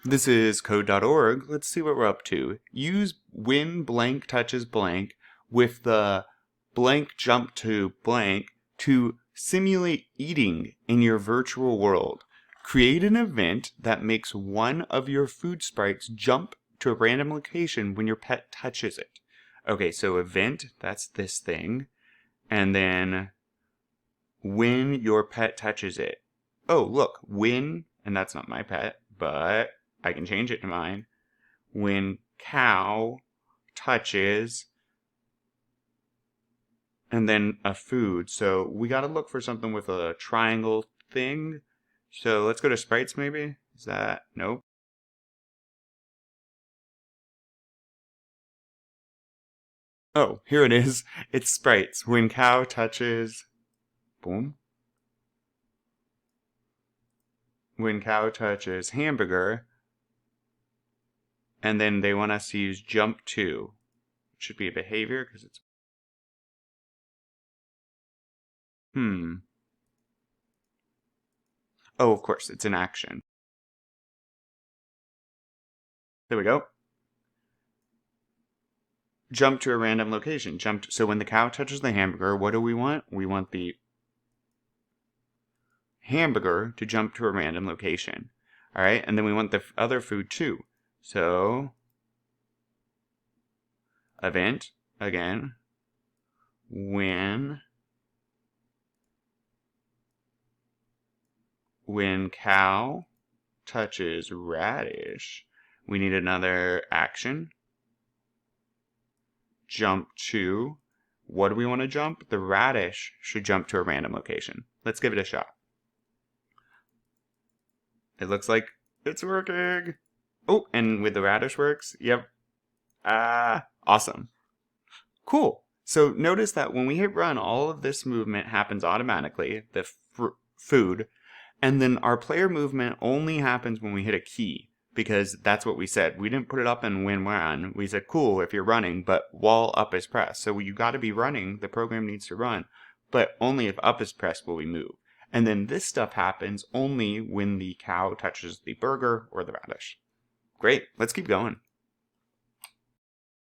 This is code.org. Let's see what we're up to. Use when blank touches blank with the blank jump to blank to simulate eating in your virtual world. Create an event that makes one of your food sprites jump to a random location when your pet touches it. Okay, so event, that's this thing. And then when your pet touches it. Oh, look, when, and that's not my pet, but I can change it to mine. When cow touches, and then a food. So we got to look for something with a triangle thing. So let's go to sprites maybe. Is that, nope. Oh, here it is. It's sprites. When cow touches, boom. When cow touches hamburger, and then they want us to use jump to. It should be a behavior because it's, Oh, of course, it's an action. There we go. Jump to a random location. So when the cow touches the hamburger, what do we want? We want the hamburger to jump to a random location. All right, and then we want the other food too. So event again. When cow touches radish, we need another action. Jump to, what do we want to jump? The radish should jump to a random location. Let's give it a shot. It looks like it's working. Oh, and with the radish works. Yep. Awesome. Cool. So notice that when we hit run, all of this movement happens automatically, the food, and then our player movement only happens when we hit a key, because that's what we said. We didn't put it up in when run. We said, cool, if you're running, but while up is pressed. So you got to be running, the program needs to run, but only if up is pressed will we move. And then this stuff happens only when the cow touches the burger or the radish. Great, let's keep going.